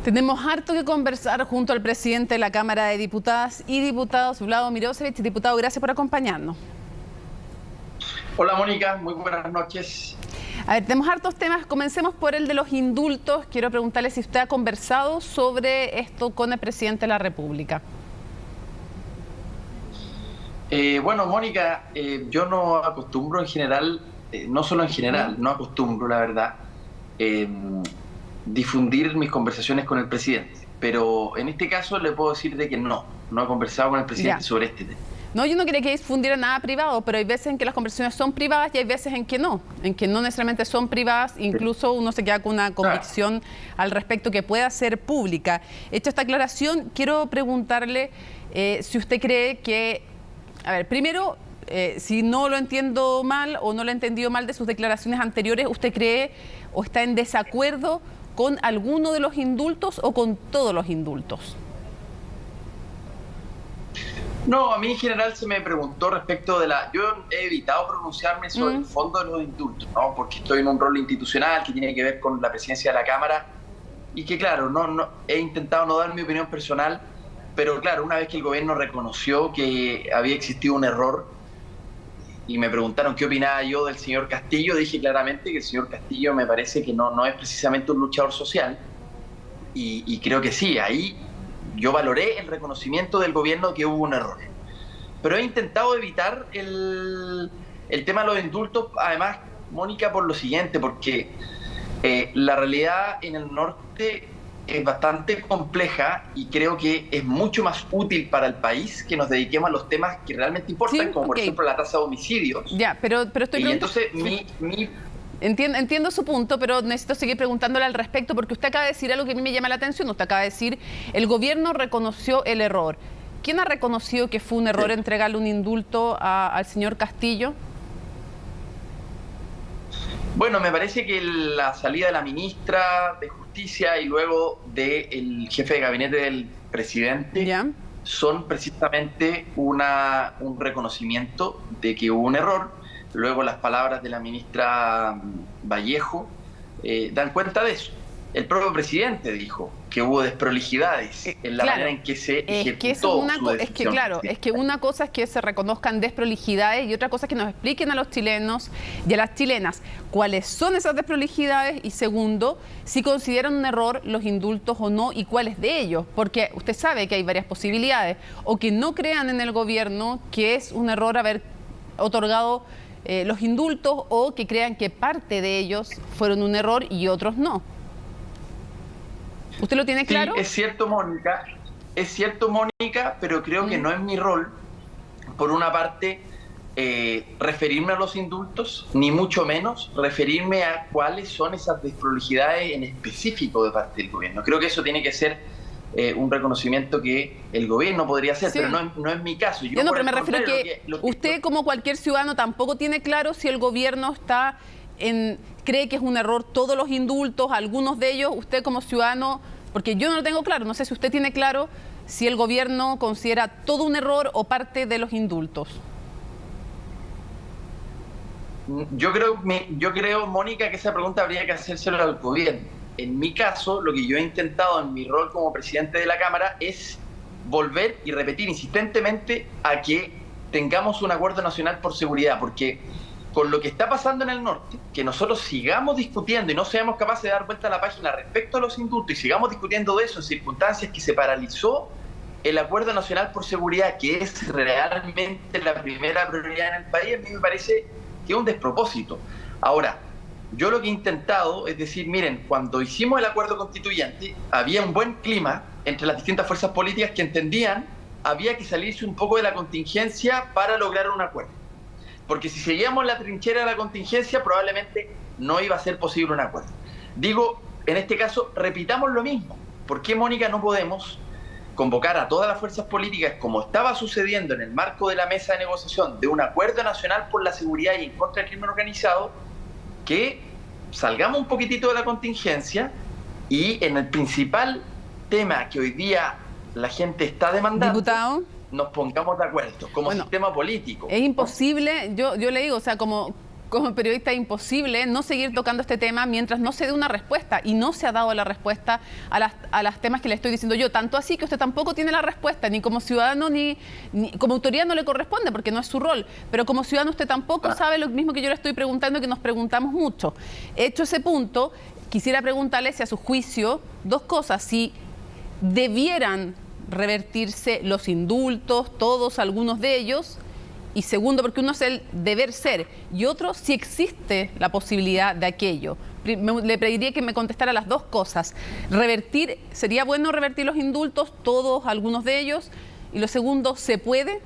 Tenemos harto que conversar junto al presidente de la Cámara de Diputadas y Diputados, Vlado Mirosevic. Diputado, gracias por acompañarnos. Hola Mónica, muy buenas noches. A ver, tenemos hartos temas. Comencemos por el de los indultos. Quiero preguntarle si usted ha conversado sobre esto con el presidente de la República. Bueno, Mónica, yo no acostumbro en general, no solo en general, no acostumbro, la verdad, difundir mis conversaciones con el presidente. Pero en este caso le puedo decir de que no he conversado con el presidente sobre este tema. No, yo no quería que difundiera nada privado, pero hay veces en que las conversaciones son privadas y hay veces en que no necesariamente son privadas, incluso uno se queda con una convicción al respecto que pueda ser pública. Hecha esta aclaración, quiero preguntarle si usted cree que, a ver, primero, si no lo entiendo mal o no lo he entendido mal de sus declaraciones anteriores, ¿usted cree o está en desacuerdo con alguno de los indultos o con todos los indultos? No, a mí en general se me preguntó respecto de la... Yo he evitado pronunciarme sobre el fondo de los indultos, ¿no? Porque estoy en un rol institucional que tiene que ver con la presidencia de la Cámara y que, claro, he intentado no dar mi opinión personal, pero, claro, una vez que el gobierno reconoció que había existido un error y me preguntaron qué opinaba yo del señor Castillo, dije claramente que el señor Castillo me parece que no es precisamente un luchador social y creo que sí, ahí... Yo valoré el reconocimiento del gobierno que hubo un error. Pero he intentado evitar el tema de los indultos, además, Mónica, por lo siguiente, porque la realidad en el norte es bastante compleja y creo que es mucho más útil para el país que nos dediquemos a los temas que realmente importan, como por ejemplo la tasa de homicidios. Ya, pero estoy y entonces Entiendo su punto, pero necesito seguir preguntándole al respecto porque usted acaba de decir algo que a mí me llama la atención. Usted acaba de decir, el gobierno reconoció el error. ¿Quién ha reconocido que fue un error entregarle un indulto al señor Castillo? Bueno, me parece que la salida de la ministra de Justicia y luego del jefe de gabinete del presidente son precisamente un reconocimiento de que hubo un error. Luego las palabras de la ministra Vallejo dan cuenta de eso. El propio presidente dijo que hubo desprolijidades en la manera en que se ejecutó su decisión. Es que una cosa es que se reconozcan desprolijidades y otra cosa es que nos expliquen a los chilenos y a las chilenas cuáles son esas desprolijidades y segundo, si consideran un error los indultos o no y cuáles de ellos. Porque usted sabe que hay varias posibilidades. O que no crean en el gobierno que es un error haber otorgado los indultos o que crean que parte de ellos fueron un error y otros no. ¿Usted lo tiene claro? Sí, es cierto, Mónica, pero creo que no es mi rol, por una parte, referirme a los indultos, ni mucho menos referirme a cuáles son esas desprolijidades en específico de parte del gobierno. Creo que eso tiene que ser un reconocimiento que el gobierno podría hacer, pero no es mi caso. Pero me refiero a que usted, como cualquier ciudadano, tampoco tiene claro si el gobierno cree que es un error todos los indultos, algunos de ellos, usted como ciudadano, porque yo no lo tengo claro, no sé si usted tiene claro si el gobierno considera todo un error o parte de los indultos. Yo creo, Mónica, que esa pregunta habría que hacérsela al gobierno. En mi caso, lo que yo he intentado en mi rol como presidente de la Cámara es volver y repetir insistentemente a que tengamos un acuerdo nacional por seguridad, porque con lo que está pasando en el norte, que nosotros sigamos discutiendo y no seamos capaces de dar vuelta a la página respecto a los indultos y sigamos discutiendo de eso en circunstancias que se paralizó el acuerdo nacional por seguridad, que es realmente la primera prioridad en el país, a mí me parece que es un despropósito. Ahora, yo lo que he intentado es decir, miren, cuando hicimos el acuerdo constituyente, había un buen clima entre las distintas fuerzas políticas que entendían había que salirse un poco de la contingencia para lograr un acuerdo. Porque si seguíamos la trinchera de la contingencia, probablemente no iba a ser posible un acuerdo. Digo, en este caso, repitamos lo mismo. ¿Por qué, Mónica, no podemos convocar a todas las fuerzas políticas, como estaba sucediendo en el marco de la mesa de negociación de un acuerdo nacional por la seguridad y en contra del crimen organizado, que salgamos un poquitito de la contingencia y en el principal tema que hoy día la gente está demandando, diputado, nos pongamos de acuerdo como sistema político? Es imposible, yo le digo, o sea, como como periodista es imposible no seguir tocando este tema mientras no se dé una respuesta, y no se ha dado la respuesta a las temas que le estoy diciendo yo, tanto así que usted tampoco tiene la respuesta, ni como ciudadano ni como autoridad no le corresponde porque no es su rol, pero como ciudadano usted tampoco sabe lo mismo que yo le estoy preguntando y que nos preguntamos mucho. Hecho ese punto, quisiera preguntarle si a su juicio, dos cosas, si debieran revertirse los indultos, todos, algunos de ellos, y segundo, porque uno es el deber ser, y otro, si existe la posibilidad de aquello. Le pediría que me contestara las dos cosas. Revertir, ¿sería bueno revertir los indultos, todos, algunos de ellos? Y lo segundo, ¿se puede?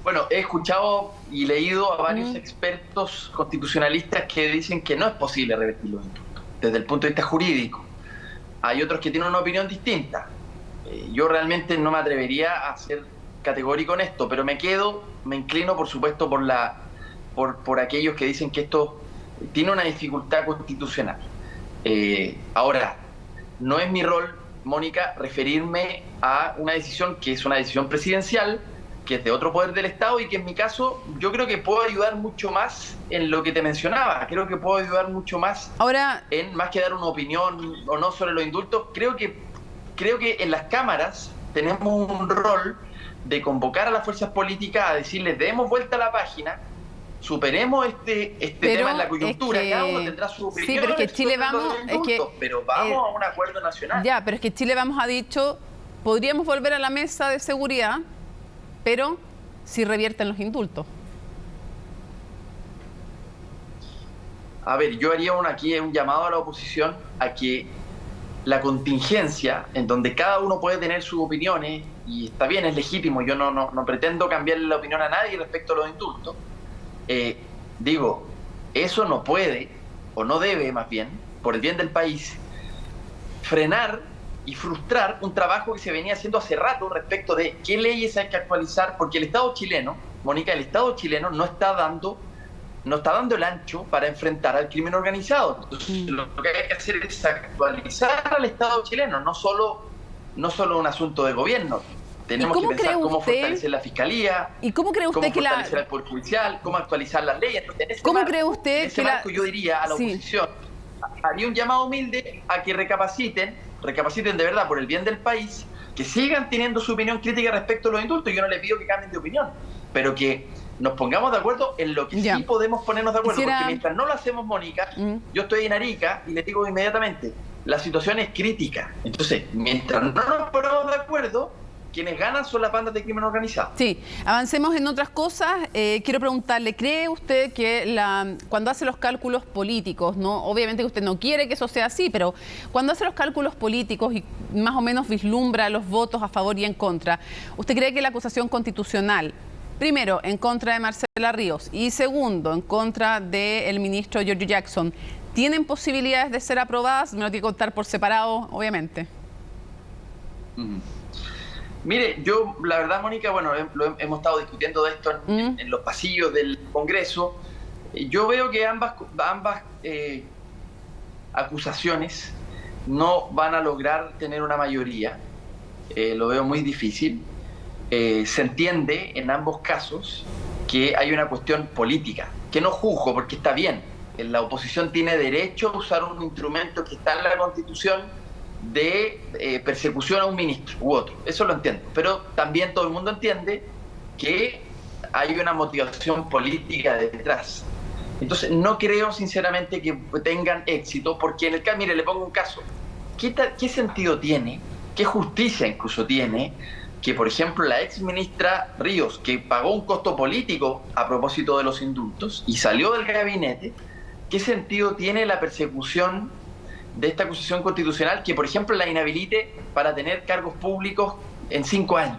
Bueno, he escuchado y leído a varios expertos constitucionalistas que dicen que no es posible revertir los indultos desde el punto de vista jurídico. Hay otros que tienen una opinión distinta. Yo realmente no me atrevería a ser categórico en esto, pero me inclino, por supuesto, por aquellos que dicen que esto tiene una dificultad constitucional. Ahora, no es mi rol, Mónica, referirme a una decisión que es una decisión presidencial, que es de otro poder del Estado y que en mi caso yo creo que puedo ayudar mucho más en lo que te mencionaba. Creo que puedo ayudar mucho más en más que dar una opinión o no sobre los indultos. Creo que en las cámaras tenemos un rol de convocar a las fuerzas políticas a decirles demos vuelta a la página, superemos este tema en la coyuntura, cada uno tendrá su opinión. Sí, pero es que Chile Vamos, pero vamos a un acuerdo nacional. Ya, pero es que Chile Vamos ha dicho, podríamos volver a la mesa de seguridad, pero si revierten los indultos. A ver, yo haría aquí un llamado a la oposición a que la contingencia, en donde cada uno puede tener sus opiniones, y está bien, es legítimo, yo no pretendo cambiarle la opinión a nadie respecto a los indultos, digo, eso no puede, o no debe más bien, por el bien del país, frenar y frustrar un trabajo que se venía haciendo hace rato respecto de qué leyes hay que actualizar, porque el Estado chileno, Mónica, el Estado chileno no está dando el ancho para enfrentar al crimen organizado. Entonces, lo que hay que hacer es actualizar al Estado chileno, no solo un asunto de gobierno. Tenemos que pensar cómo fortalecer la fiscalía, ¿y cómo cree usted cómo fortalecer al Poder Judicial, cómo actualizar las leyes. ¿Cómo cree usted que yo diría a la oposición, haría un llamado humilde a que recapaciten de verdad por el bien del país, que sigan teniendo su opinión crítica respecto a los indultos. Yo no les pido que cambien de opinión, pero que nos pongamos de acuerdo en lo que sí podemos ponernos de acuerdo, porque mientras no lo hacemos, Mónica, yo estoy en Arica y le digo inmediatamente, la situación es crítica. Entonces, mientras no nos ponemos de acuerdo, quienes ganan son las bandas de crimen organizado. Sí, avancemos en otras cosas. Quiero preguntarle, ¿cree usted que cuando hace los cálculos políticos, no, obviamente que usted no quiere que eso sea así, pero cuando hace los cálculos políticos y más o menos vislumbra los votos a favor y en contra, ¿usted cree que la acusación constitucional, primero, en contra de Marcela Ríos y segundo, en contra del ministro Giorgio Jackson, tienen posibilidades de ser aprobadas? Me lo tiene que contar por separado, obviamente. Mire, yo, la verdad, Mónica, bueno, hemos estado discutiendo de esto en los pasillos del Congreso. Yo veo que ambas acusaciones no van a lograr tener una mayoría. Lo veo muy difícil. Se entiende en ambos casos que hay una cuestión política, que no juzgo porque está bien. La oposición tiene derecho a usar un instrumento que está en la Constitución de persecución a un ministro u otro, eso lo entiendo, pero también todo el mundo entiende que hay una motivación política detrás. Entonces no creo sinceramente que tengan éxito, porque en el caso, mire, le pongo un caso, ¿qué sentido tiene, qué justicia incluso tiene que, por ejemplo, la ex ministra Ríos, que pagó un costo político a propósito de los indultos y salió del gabinete, qué sentido tiene la persecución de esta acusación constitucional que, por ejemplo, la inhabilite para tener cargos públicos en 5 años?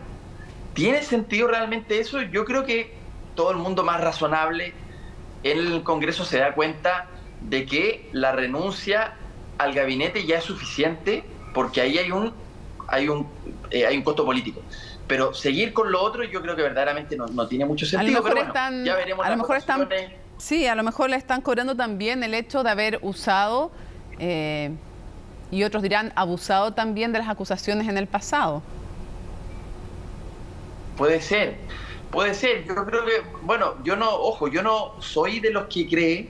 ¿Tiene sentido realmente eso? Yo creo que todo el mundo más razonable en el Congreso se da cuenta de que la renuncia al gabinete ya es suficiente, porque ahí hay un costo político. Pero seguir con lo otro yo creo que verdaderamente no tiene mucho sentido. Pero bueno, ya veremos. A lo mejor sí, a lo mejor le están cobrando también el hecho de haber usado y otros dirán abusado también de las acusaciones en el pasado. Puede ser, Puede ser, yo creo que, bueno, yo no soy de los que cree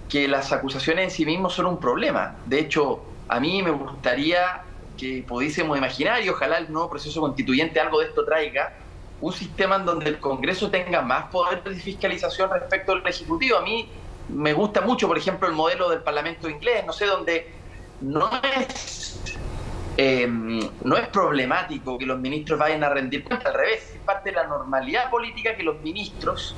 que las acusaciones en sí mismos son un problema. De hecho, a mí me gustaría que pudiésemos imaginar, y ojalá el nuevo proceso constituyente algo de esto traiga, un sistema en donde el Congreso tenga más poder de fiscalización respecto al Ejecutivo. A mí me gusta mucho, por ejemplo, el modelo del Parlamento inglés, no sé, donde no es problemático que los ministros vayan a rendir cuentas, al revés, es parte de la normalidad política que los ministros,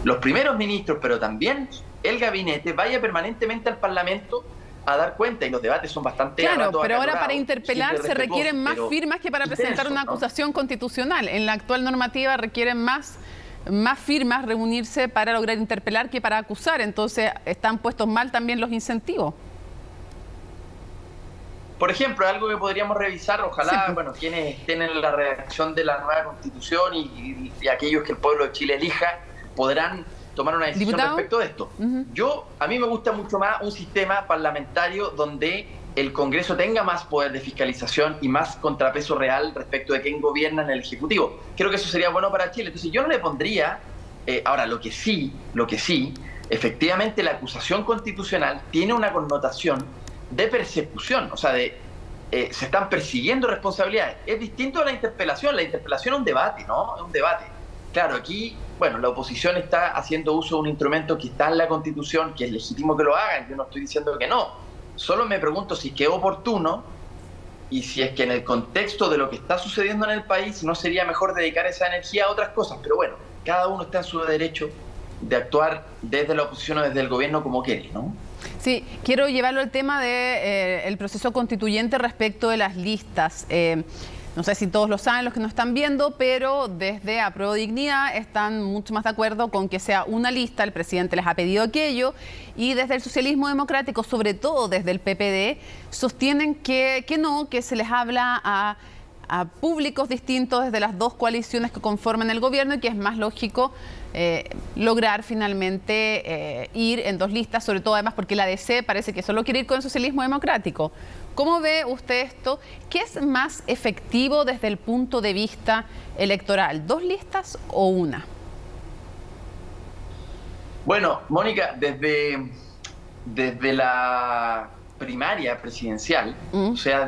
los primeros ministros, pero también el gabinete, vaya permanentemente al Parlamento a dar cuenta, y los debates son bastante... Claro, pero ahora para interpelar se requieren más firmas que para presentar una acusación constitucional. En la actual normativa requieren más firmas reunirse para lograr interpelar que para acusar, entonces están puestos mal también los incentivos. Por ejemplo, algo que podríamos revisar, ojalá, bueno, quienes tienen la redacción de la nueva Constitución y aquellos que el pueblo de Chile elija, podrán tomar una decisión respecto de esto. A mí me gusta mucho más un sistema parlamentario donde el Congreso tenga más poder de fiscalización y más contrapeso real respecto de quién gobierna en el Ejecutivo. Creo que eso sería bueno para Chile. Entonces yo no le pondría, ahora lo que sí, efectivamente la acusación constitucional tiene una connotación de persecución, o sea, se están persiguiendo responsabilidades. Es distinto a la interpelación es un debate, ¿no? Es un debate. Claro, aquí, bueno, la oposición está haciendo uso de un instrumento que está en la Constitución, que es legítimo que lo hagan, yo no estoy diciendo que no. Solo me pregunto si es que es oportuno y si es que en el contexto de lo que está sucediendo en el país no sería mejor dedicar esa energía a otras cosas. Pero bueno, cada uno está en su derecho de actuar desde la oposición o desde el gobierno como quiere, ¿no? Sí, quiero llevarlo al tema del proceso constituyente respecto de las listas. No sé si todos lo saben, los que nos están viendo, pero desde Apruebo Dignidad están mucho más de acuerdo con que sea una lista, el presidente les ha pedido aquello, y desde el socialismo democrático, sobre todo desde el PPD, sostienen que no, que se les habla a públicos distintos desde las dos coaliciones que conforman el gobierno y que es más lógico lograr finalmente ir en dos listas, sobre todo además porque la ADC parece que solo quiere ir con el socialismo democrático. ¿Cómo ve usted esto? ¿Qué es más efectivo desde el punto de vista electoral? ¿Dos listas o una? Bueno, Mónica, desde la primaria presidencial, o sea,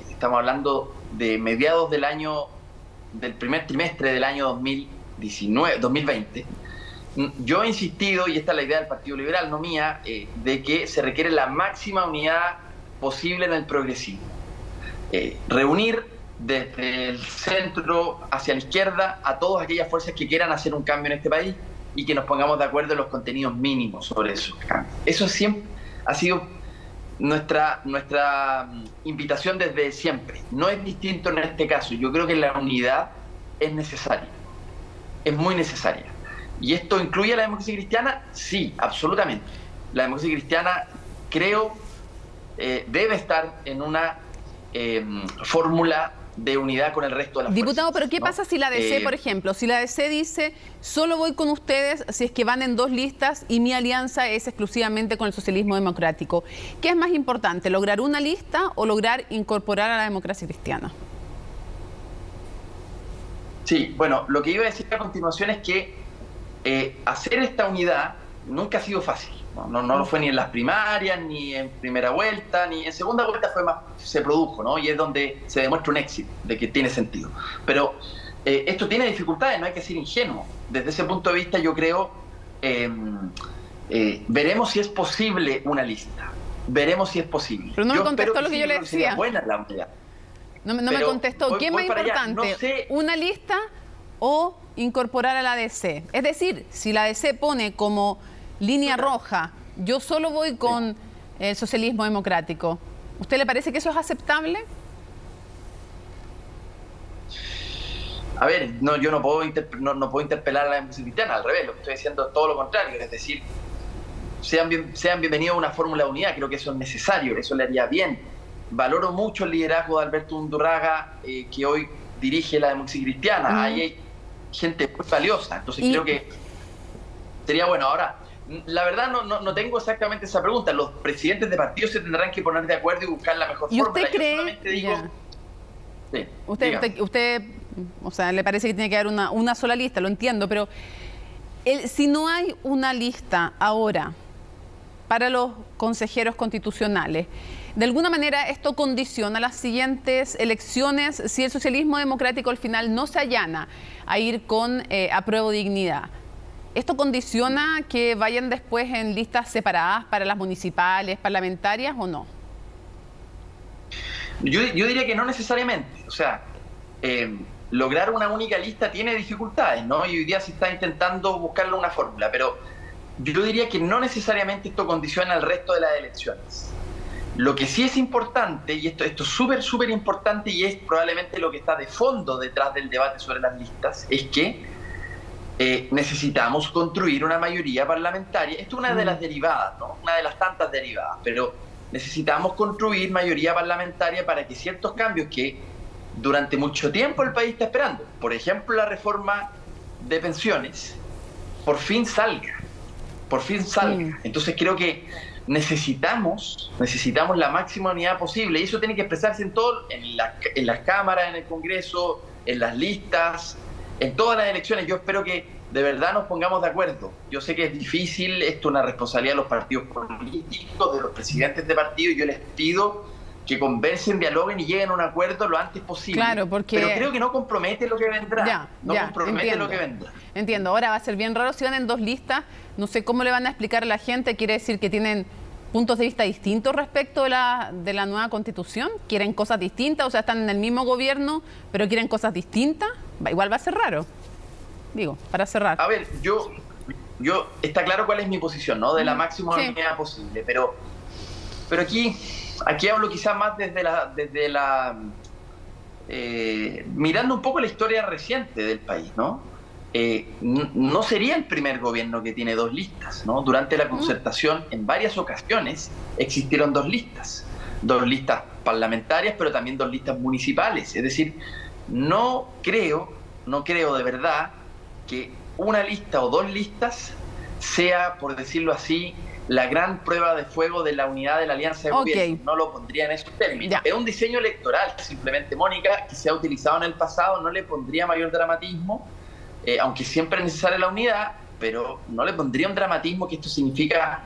estamos hablando de mediados del primer trimestre del año 2020, yo he insistido, y esta es la idea del Partido Liberal, no mía, de que se requiere la máxima unidad posible en el progresismo. Reunir desde el centro hacia la izquierda a todas aquellas fuerzas que quieran hacer un cambio en este país y que nos pongamos de acuerdo en los contenidos mínimos sobre eso. Eso siempre ha sido nuestra invitación desde siempre. No es distinto en este caso. Yo creo que la unidad es necesaria, es muy necesaria. ¿Y esto incluye a la democracia cristiana? Sí, absolutamente. La democracia cristiana, creo, debe estar en una fórmula de unidad con el resto de las Diputado, fuerzas, pero ¿qué pasa si la ADC, por ejemplo, si la ADC dice solo voy con ustedes si es que van en dos listas y mi alianza es exclusivamente con el socialismo democrático? ¿Qué es más importante, lograr una lista o lograr incorporar a la democracia cristiana? Sí, bueno, lo que iba a decir a continuación es que hacer esta unidad nunca ha sido fácil. No lo fue ni en las primarias, ni en primera vuelta, ni en segunda vuelta se produjo, ¿no? Y es donde se demuestra un éxito, de que tiene sentido. Pero esto tiene dificultades, no hay que ser ingenuo. Desde ese punto de vista yo creo, veremos si es posible una lista. Veremos si es posible. Pero no me contestó lo que yo le decía. Buena la unidad. No me contestó. ¿Qué es más importante? No sé. ¿Una lista o incorporar a la ADC? Es decir, si la ADC pone como línea roja, yo solo voy con el socialismo democrático, ¿usted le parece que eso es aceptable? A ver, no, yo no puedo interpelar a la democracia cristiana, al revés, lo que estoy diciendo es todo lo contrario, es decir, sean bienvenidos a una fórmula de unidad, creo que eso es necesario, eso le haría bien. Valoro mucho el liderazgo de Alberto Undurraga, que hoy dirige la democracia cristiana, ahí hay gente muy valiosa, entonces creo que sería bueno. Ahora, la verdad no tengo exactamente esa pregunta. Los presidentes de partidos se tendrán que poner de acuerdo y buscar la mejor fórmula. ¿Y usted cree? Yo solamente digo... ¿Usted O sea, le parece que tiene que haber una sola lista, lo entiendo, pero si no hay una lista ahora para los consejeros constitucionales, de alguna manera esto condiciona las siguientes elecciones si el socialismo democrático al final no se allana a ir con apruebo dignidad. ¿Esto condiciona que vayan después en listas separadas para las municipales, parlamentarias o no? Yo diría que no necesariamente. O sea, lograr una única lista tiene dificultades, ¿no? Y hoy día se está intentando buscarle una fórmula, pero yo diría que no necesariamente esto condiciona el resto de las elecciones. Lo que sí es importante, y esto es súper importante, y es probablemente lo que está de fondo detrás del debate sobre las listas, es que necesitamos construir una mayoría parlamentaria. Esto es una de las derivadas, ¿no? Una de las tantas derivadas, pero necesitamos construir mayoría parlamentaria para que ciertos cambios que durante mucho tiempo el país está esperando, por ejemplo la reforma de pensiones, por fin salga. Entonces creo que necesitamos la máxima unidad posible, y eso tiene que expresarse en las cámaras, en el Congreso, en las listas, en todas las elecciones. Yo espero que de verdad nos pongamos de acuerdo. Yo sé que es difícil, esto es una responsabilidad de los partidos políticos, de los presidentes de partidos, y yo les pido que conversen, dialoguen y lleguen a un acuerdo lo antes posible. Claro, porque... Pero creo que no compromete lo que vendrá. Lo que vendrá. Entiendo. Ahora va a ser bien raro si van en dos listas. No sé cómo le van a explicar a la gente. ¿Quiere decir que tienen puntos de vista distintos respecto de la nueva Constitución? ¿Quieren cosas distintas? O sea, están en el mismo gobierno, pero quieren cosas distintas. Igual va a ser raro. Digo, para cerrar. A ver, yo está claro cuál es mi posición, ¿no? De la máxima unidad posible. Pero aquí hablo quizás más mirando un poco la historia reciente del país, ¿no? No sería el primer gobierno que tiene dos listas, ¿no? Durante la concertación, en varias ocasiones, existieron dos listas parlamentarias, pero también dos listas municipales. Es decir, no creo de verdad que una lista o dos listas sea, por decirlo así, la gran prueba de fuego de la unidad de la alianza de gobierno. No lo pondría en esos términos. Ya. Es un diseño electoral, simplemente, Mónica, que se ha utilizado en el pasado, no le pondría mayor dramatismo, aunque siempre es necesaria la unidad, pero no le pondría un dramatismo que esto significa...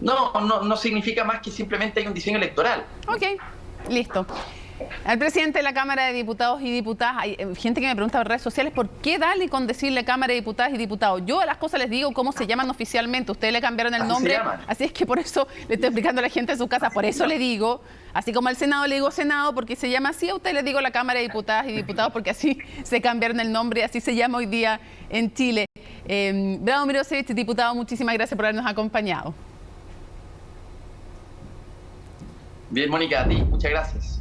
no significa más que simplemente hay un diseño electoral. Ok, listo. Al presidente de la Cámara de Diputados y Diputadas, hay gente que me pregunta en redes sociales, ¿por qué darle con decirle Cámara de Diputadas y Diputados? Yo a las cosas les digo cómo se llaman oficialmente, ustedes le cambiaron el nombre, así es que por eso le estoy explicando a la gente de su casa, por eso le digo, así como al Senado le digo Senado, porque se llama así, a ustedes les digo la Cámara de Diputadas y Diputados, porque así se cambiaron el nombre, así se llama hoy día en Chile. Bravo Mirosevic, diputado, muchísimas gracias por habernos acompañado. Bien, Mónica, a ti, muchas gracias.